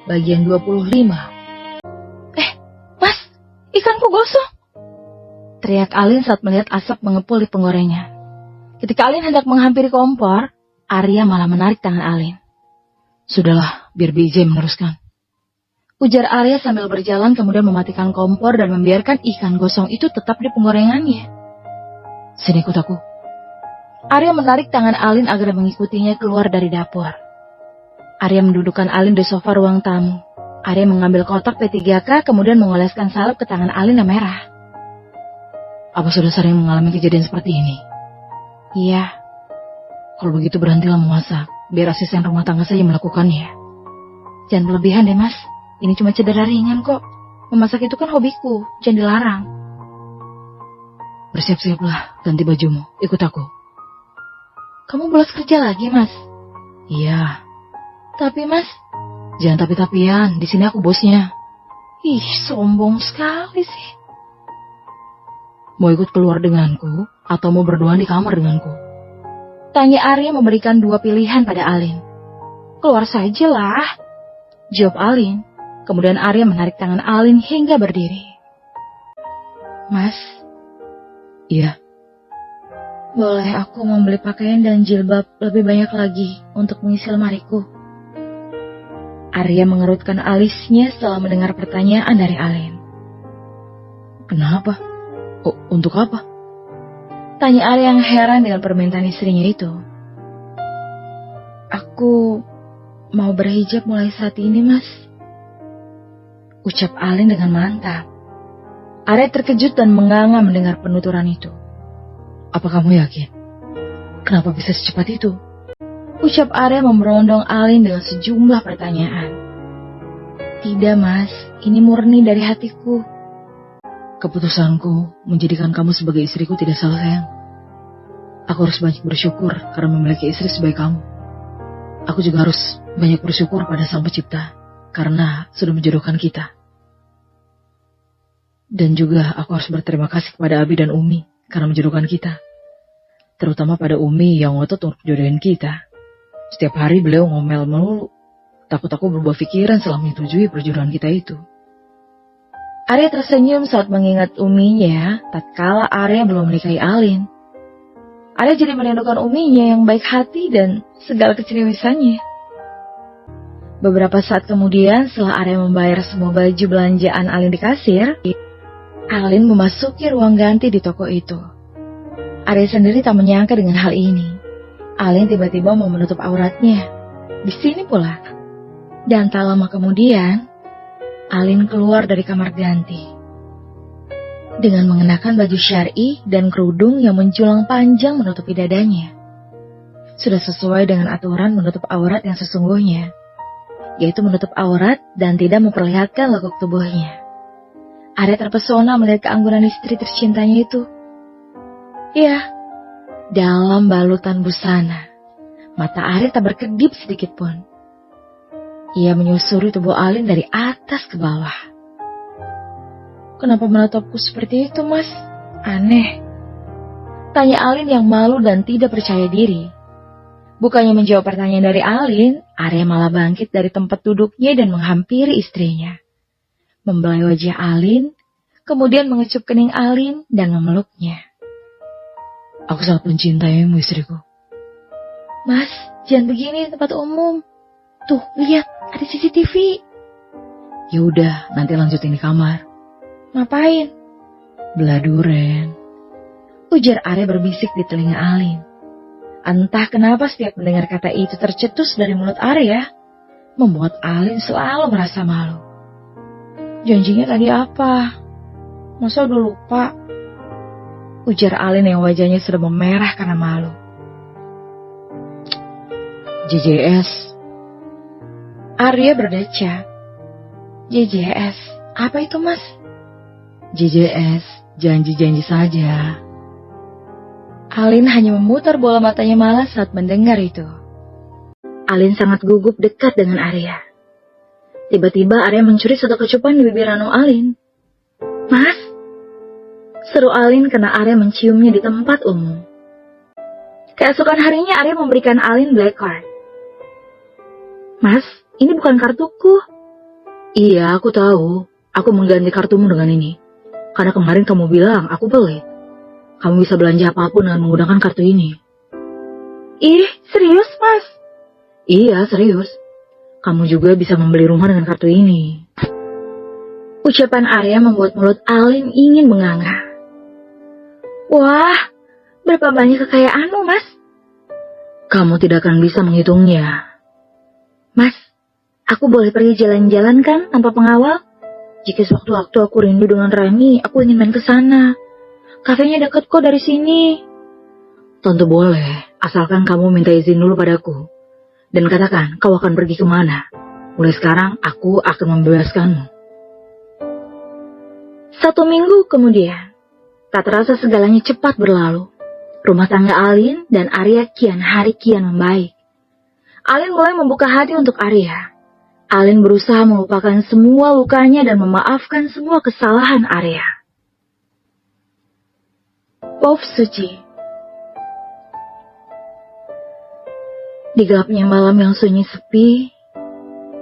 bagian 25. Mas, ikanku gosong! Teriak Alin saat melihat asap mengepul di penggorengan. Ketika Alin hendak menghampiri kompor, Arya malah menarik tangan Alin. Sudahlah, biar BJ meneruskan. Ujar Arya sambil berjalan kemudian mematikan kompor dan membiarkan ikan gosong itu tetap di penggorengannya. Sini ikut aku. Arya menarik tangan Alin agar mengikutinya keluar dari dapur. Arya mendudukkan Alin di sofa ruang tamu. Arya mengambil kotak P3K kemudian mengoleskan salep ke tangan Alin yang merah. Apa sudah sering mengalami kejadian seperti ini? Iya. Kalau begitu berhentilah memasak, biar asisten rumah tangga saja melakukannya. Jangan berlebihan deh mas, ini cuma cedera ringan kok. Memasak itu kan hobiku, jangan dilarang. Bersiap-siaplah, ganti bajumu, ikut aku. Kamu bolos kerja lagi mas? Iya. Tapi mas, jangan tapi-tapian, di sini aku bosnya. Ih, sombong sekali sih. Mau ikut keluar denganku, atau mau berduaan di kamar denganku? Tanya Arya memberikan dua pilihan pada Alin. Keluar sajalah, jawab Alin. Kemudian Arya menarik tangan Alin hingga berdiri. Mas? Iya. Boleh aku membeli pakaian dan jilbab lebih banyak lagi untuk mengisi lemariku? Arya mengerutkan alisnya setelah mendengar pertanyaan dari Alin. Kenapa? Oh, untuk apa? Tanya Arya yang heran dengan permintaan istrinya itu. Aku mau berhijab mulai saat ini, mas. Ucap Alin dengan mantap. Arya terkejut dan menganga mendengar penuturan itu. Apa kamu yakin? Kenapa bisa secepat itu? Ucap Arya memberondong Alin dengan sejumlah pertanyaan. Tidak mas, ini murni dari hatiku. Keputusanku menjadikan kamu sebagai istriku tidak salah sayang. Aku harus banyak bersyukur karena memiliki istri sebaik kamu. Aku juga harus banyak bersyukur pada Sang Pencipta karena sudah menjodohkan kita. Dan juga aku harus berterima kasih kepada Abi dan Umi karena menjodohkan kita. Terutama pada Umi yang ngotot untuk jodohin kita. Setiap hari beliau ngomel melulu. Takut aku berubah pikiran setelah menyetujui perjodohan kita itu. Arya tersenyum saat mengingat Uminya tatkala Arya belum menikahi Alin. Arya jadi merindukan Uminya yang baik hati dan segala keceriwisannya. Beberapa saat kemudian setelah Arya membayar semua baju belanjaan Alin di kasir, Alin memasuki ruang ganti di toko itu. Arya sendiri tak menyangka dengan hal ini. Alin tiba-tiba mau menutup auratnya. Di sini pula. Dan tak lama kemudian, Alin keluar dari kamar ganti. Dengan mengenakan baju syar'i dan kerudung yang menjulang panjang menutupi dadanya. Sudah sesuai dengan aturan menutup aurat yang sesungguhnya. Yaitu menutup aurat dan tidak memperlihatkan lekuk tubuhnya. Arya terpesona melihat keanggunan istri tercintanya itu. Ya, dalam balutan busana, mata Arya tak berkedip sedikit pun. Ia menyusuri tubuh Alin dari atas ke bawah. Kenapa menatapku seperti itu, mas? Aneh. Tanya Alin yang malu dan tidak percaya diri. Bukannya menjawab pertanyaan dari Alin, Arya malah bangkit dari tempat duduknya dan menghampiri istrinya. Membelai wajah Alin, kemudian mengecup kening Alin dan memeluknya. Aku sangat mencintaimu, istriku. Mas, jangan begini di tempat umum. Tuh, lihat, ada CCTV. Yaudah, nanti lanjutin di kamar. Ngapain? Belah duren. Ujar Arya berbisik di telinga Alin. Entah kenapa setiap mendengar kata itu tercetus dari mulut Arya, membuat Alin selalu merasa malu. Janjinya tadi apa? Masa udah lupa? Ujar Alin yang wajahnya sudah memerah karena malu. JJS. Arya berdecak. JJS, apa itu mas? JJS, janji-janji saja. Alin hanya memutar bola matanya malas saat mendengar itu. Alin sangat gugup dekat dengan Arya. Tiba-tiba Arya mencuri satu kecupan di bibir Rano Alin. Mas? Seru Alin karena Arya menciumnya di tempat umum. Keesokan harinya Arya memberikan Alin black card. Mas, ini bukan kartuku. Iya, aku tahu. Aku mengganti kartumu dengan ini. Karena kemarin kamu bilang aku pelit. Kamu bisa belanja apapun dengan menggunakan kartu ini. Ih, serius, Mas? Iya, serius. Kamu juga bisa membeli rumah dengan kartu ini. Ucapan Arya membuat mulut Alin ingin menganga. Wah, berapa banyak kekayaanmu, Mas? Kamu tidak akan bisa menghitungnya. Mas, aku boleh pergi jalan-jalan kan tanpa pengawal? Jika sewaktu-waktu aku rindu dengan Rani, aku ingin main ke sana. Kafenya dekat kok dari sini. Tentu boleh, asalkan kamu minta izin dulu padaku. Dan katakan kau akan pergi kemana. Mulai sekarang aku akan membebaskanmu. 1 minggu kemudian, tak terasa segalanya cepat berlalu. Rumah tangga Alin dan Arya kian hari kian membaik. Alin mulai membuka hati untuk Arya. Alin berusaha melupakan semua lukanya dan memaafkan semua kesalahan Arya. Bab suci. Di gelapnya malam yang sunyi sepi,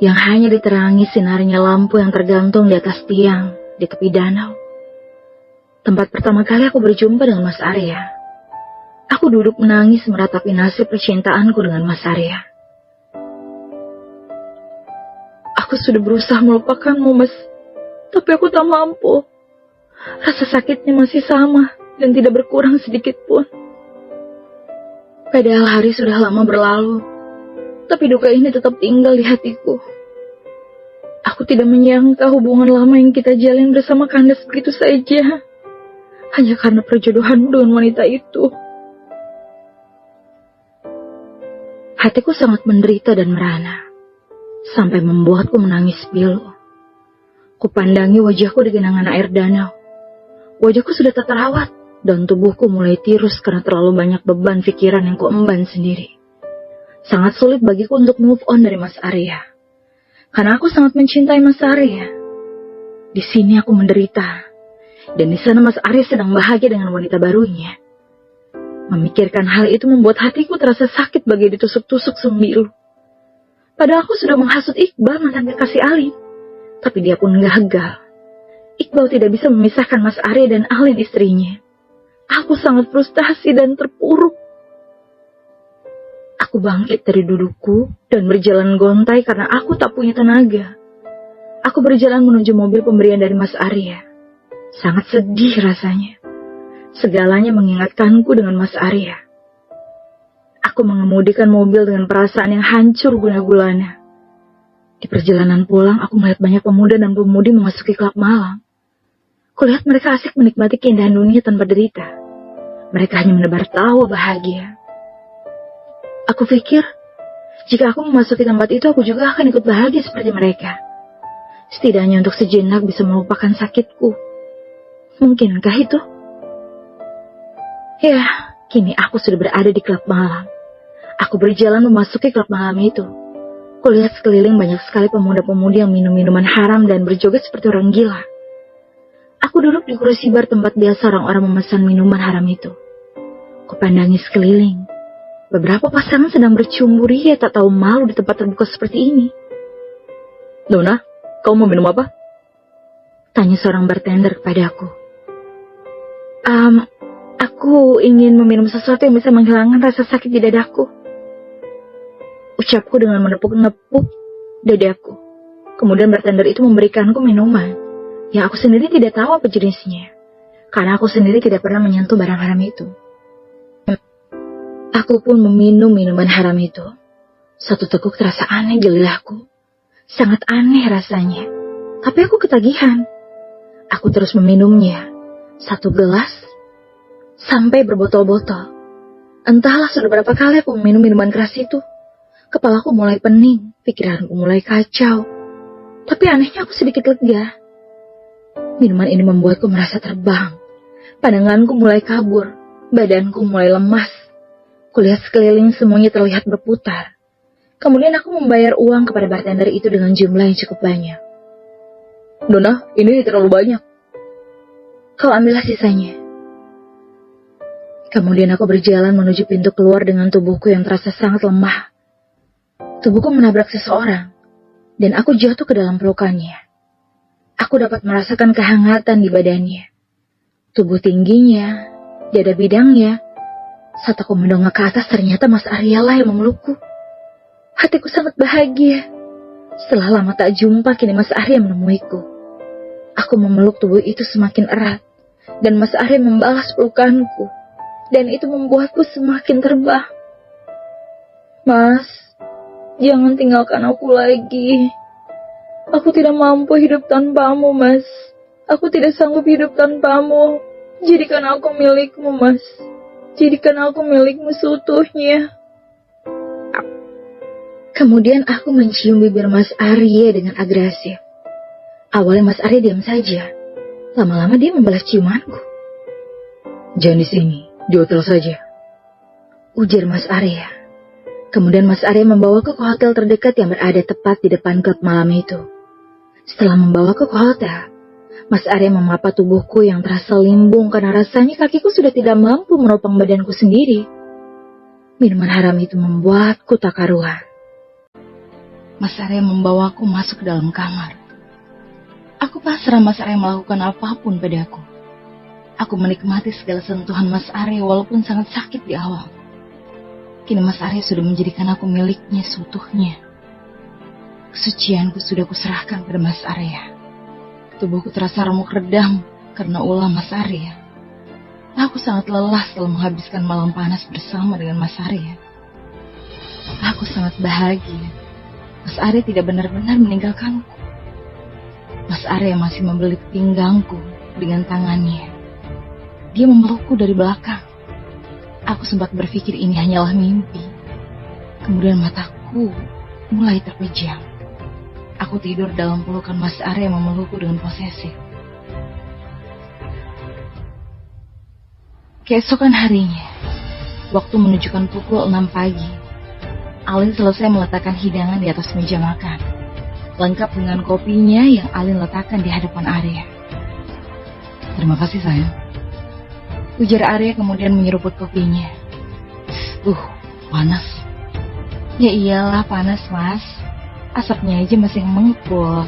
yang hanya diterangi sinarnya lampu yang tergantung di atas tiang di tepi danau. Tempat pertama kali aku berjumpa dengan Mas Arya. Aku duduk menangis meratapi nasib percintaanku dengan Mas Arya. Aku sudah berusaha melupakanmu, Mas. Tapi aku tak mampu. Rasa sakitnya masih sama dan tidak berkurang sedikit pun. Padahal hari sudah lama berlalu, tapi duka ini tetap tinggal di hatiku. Aku tidak menyangka hubungan lama yang kita jalin bersama kandas begitu saja. Hanya karena perjodohanmu dengan wanita itu. Hatiku sangat menderita dan merana. Sampai membuatku menangis pilu. Kupandangi wajahku di genangan air danau. Wajahku sudah tak terawat, dan tubuhku mulai tirus karena terlalu banyak beban pikiran yang kuemban sendiri. Sangat sulit bagiku untuk move on dari Mas Arya. Karena aku sangat mencintai Mas Arya. Di sini aku menderita, dan di sana Mas Arya sedang bahagia dengan wanita barunya. Memikirkan hal itu membuat hatiku terasa sakit bagai ditusuk-tusuk sembilu. Padahal aku sudah menghasut Iqbal, mantan kekasih Alin. Tapi dia pun gagal. Iqbal tidak bisa memisahkan Mas Arya dan Alin istrinya. Aku sangat frustasi dan terpuruk. Aku bangkit dari dudukku dan berjalan gontai karena aku tak punya tenaga. Aku berjalan menuju mobil pemberian dari Mas Arya. Sangat sedih rasanya. Segalanya mengingatkanku dengan Mas Arya. Aku mengemudikan mobil dengan perasaan yang hancur guna-gulana. Di perjalanan pulang, aku melihat banyak pemuda dan pemudi memasuki klub malam. Kulihat mereka asik menikmati keindahan dunia tanpa derita. Mereka hanya menebar tawa bahagia. Aku pikir, jika aku memasuki tempat itu, aku juga akan ikut bahagia seperti mereka. Setidaknya untuk sejenak bisa melupakan sakitku. Mungkinkah itu? Ya, kini aku sudah berada di klub malam. Aku berjalan memasuki klub malam itu. Kulihat sekeliling banyak sekali pemuda-pemudi yang minum minuman haram dan berjoget seperti orang gila. Aku duduk di kursi bar tempat biasa orang-orang memesan minuman haram itu. Kupandangi sekeliling. Beberapa pasangan sedang bercumbu ria tak tahu malu di tempat terbuka seperti ini. Nona, kau mau minum apa? Tanya seorang bartender kepadaku. Aku ingin meminum sesuatu yang bisa menghilangkan rasa sakit di dadaku. Ucapku dengan menepuk-nepuk dadaku. Kemudian bartender itu memberikanku minuman yang aku sendiri tidak tahu apa jenisnya. Karena aku sendiri tidak pernah menyentuh barang haram itu. Aku pun meminum minuman haram itu. Satu teguk terasa aneh di lidahku. Sangat aneh rasanya. Tapi aku ketagihan. Aku terus meminumnya. 1 gelas sampai berbotol-botol. Entahlah sudah berapa kali aku meminum minuman keras itu. Kepalaku mulai pening, pikiranku mulai kacau. Tapi anehnya aku sedikit lega. Minuman ini membuatku merasa terbang. Pandanganku mulai kabur, badanku mulai lemas. Kulihat sekeliling semuanya terlihat berputar. Kemudian aku membayar uang kepada bartender itu dengan jumlah yang cukup banyak. Nona, ini terlalu banyak. Kau ambillah sisanya. Kemudian aku berjalan menuju pintu keluar dengan tubuhku yang terasa sangat lemah. Tubuhku menabrak seseorang. dan aku jatuh ke dalam pelukannya. Aku dapat merasakan kehangatan di badannya, tubuh tingginya, dada bidangnya. Saat aku mendongak ke atas, ternyata Mas Arya lah yang memelukku. Hatiku sangat bahagia. Setelah lama tak jumpa, kini Mas Arya menemuiku. Aku memeluk tubuh itu semakin erat, dan Mas Arya membalas pelukanku, dan itu membuatku semakin terbang. Mas, jangan tinggalkan aku lagi. Aku tidak mampu hidup tanpamu, Mas. Aku tidak sanggup hidup tanpamu. Jadikan aku milikmu, Mas. Jadikan aku milikmu seutuhnya. Kemudian aku mencium bibir Mas Arya dengan agresif. Awalnya Mas Arya diam saja. Lama-lama dia membalas ciumanku. Jangan di sini, di hotel saja, ujar Mas Arya. Kemudian Mas Arya membawaku ke hotel terdekat yang berada tepat di depan klub malam itu. Setelah membawaku ke hotel, Mas Arya memapa tubuhku yang terasa limbung karena rasanya kakiku sudah tidak mampu menopang badanku sendiri. Minuman haram itu membuatku tak karuan. Mas Arya membawaku masuk ke dalam kamar. Aku pasrah Mas Arya melakukan apapun padaku. Aku menikmati segala sentuhan Mas Arya walaupun sangat sakit di awal. Kini Mas Arya sudah menjadikan aku miliknya seutuhnya. Kesucianku sudah kuserahkan pada Mas Arya. Tubuhku terasa remuk redam karena ulah Mas Arya. Aku sangat lelah setelah menghabiskan malam panas bersama dengan Mas Arya. Aku sangat bahagia. Mas Arya tidak benar-benar meninggalkanku. Mas Arya masih membelit pinggangku dengan tangannya. Dia memelukku dari belakang. Aku sempat berpikir ini hanyalah mimpi. Kemudian mataku mulai terpejam. Aku tidur dalam pelukan Mas Arya yang memelukku dengan posesif. Keesokan harinya, waktu menunjukkan pukul 6 pagi, Alin selesai meletakkan hidangan di atas meja makan, lengkap dengan kopinya yang Alin letakkan di hadapan Arya. Terima kasih sayang, ujar Arya kemudian menyeruput kopinya. Panas. Ya iyalah panas, Mas. Asapnya aja masih mengepul,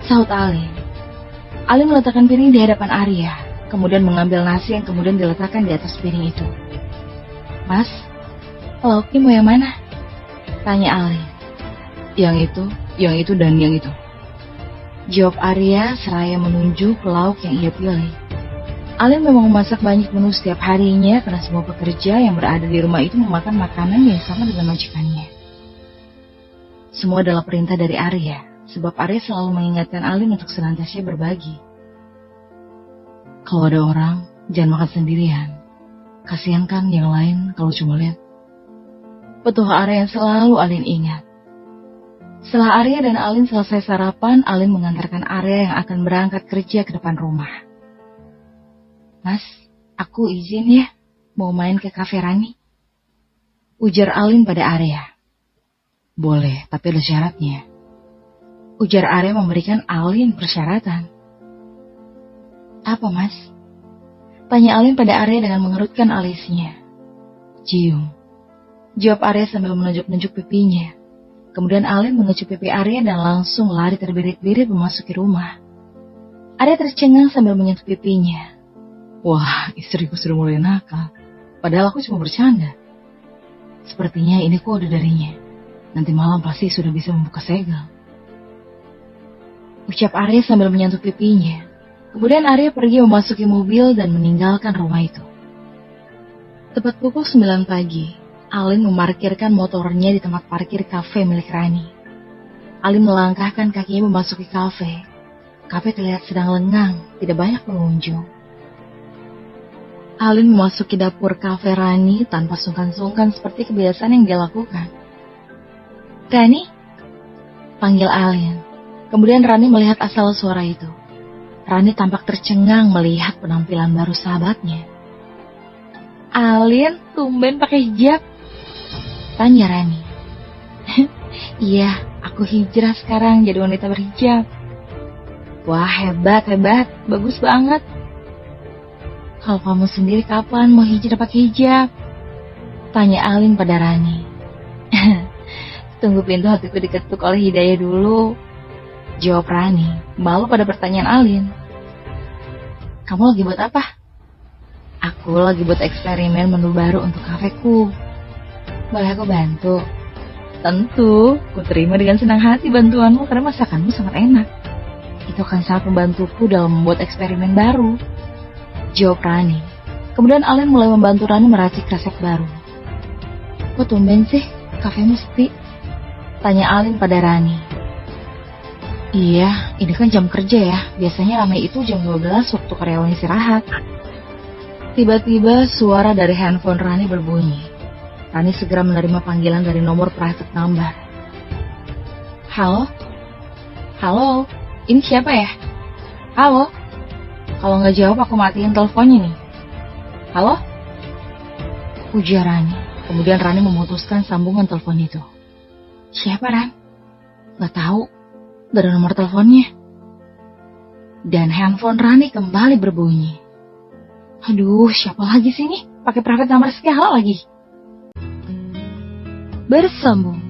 sahut Alin. Alin meletakkan piring di hadapan Arya, kemudian mengambil nasi yang kemudian diletakkan di atas piring itu. Mas, lauknya mau yang mana? Tanya Alin. Yang itu, dan yang itu, jawab Arya seraya menunjuk lauk yang ia pilih. Alin memang memasak banyak menu setiap harinya karena semua pekerja yang berada di rumah itu memakan makanan yang sama dengan majikannya. Semua adalah perintah dari Arya, sebab Arya selalu mengingatkan Alin untuk senantiasa berbagi. Kalau ada orang, jangan makan sendirian. Kasihan kan yang lain kalau cuma lihat. Petua Arya yang selalu Alin ingat. Setelah Arya dan Alin selesai sarapan, Alin mengantarkan Arya yang akan berangkat kerja ke depan rumah. Mas, aku izin ya, mau main ke kafe Rani, ujar Alin pada Arya. Boleh, tapi ada syaratnya, ujar Arya memberikan Alin persyaratan. Apa, Mas? Tanya Alin pada Arya dengan mengerutkan alisnya. Cium, jawab Arya sambil menunjuk-nunjuk pipinya. Kemudian Alin mengecup pipi Arya dan langsung lari terbirit-birit memasuki rumah. Arya tercengang sambil menyentuh pipinya. Wah, istriku sudah mulai nakal. Padahal aku cuma bercanda. Sepertinya ini kode darinya. Nanti malam pasti sudah bisa membuka segel, ucap Arya sambil menyentuh pipinya. Kemudian Arya pergi memasuki mobil dan meninggalkan rumah itu. Tepat pukul 9 pagi, Alin memarkirkan motornya di tempat parkir kafe milik Rani. Alin melangkahkan kakinya memasuki kafe. Kafe terlihat sedang lengang, tidak banyak pengunjung. Alin memasuki dapur kafe Rani tanpa sungkan-sungkan seperti kebiasaan yang dia lakukan. Rani? Panggil Alin. Kemudian Rani melihat asal suara itu. Rani tampak tercengang melihat penampilan baru sahabatnya. Alin, tumben pakai hijab? Tanya Rani. Iya, aku hijrah sekarang jadi wanita berhijab. Wah, hebat, bagus banget. Kalau kamu sendiri kapan mau hijrah pakai hijab? Tanya Alin pada Rani. Tunggu pintu hatiku diketuk oleh Hidayah dulu, jawab Rani, malu pada pertanyaan Alin. Kamu lagi buat apa? Aku lagi buat eksperimen menu baru untuk kafeku. Boleh aku bantu? Tentu, ku terima dengan senang hati bantuanmu karena masakanmu sangat enak. Itu akan sangat membantuku dalam membuat eksperimen baru, jawab Rani. Kemudian Alin mulai membantu Rani meracik resep baru. Kok tumben sih, kafemu sepi? Tanya Alin pada Rani. Iya, ini kan jam kerja ya. Biasanya ramai itu jam 12 waktu karyawan istirahat. Tiba-tiba suara dari handphone Rani berbunyi. Rani segera menerima panggilan dari nomor private number. Halo? Halo? Ini siapa ya? Halo? Kalau nggak jawab aku matiin teleponnya nih. Halo? Ujar Rani. Kemudian Rani memutuskan sambungan telepon itu. Siapa, Ran? Nggak tahu. Gak ada nomor teleponnya. Dan handphone Rani kembali berbunyi. Aduh, siapa lagi sih ini? Pakai private number segala lagi. Bersambung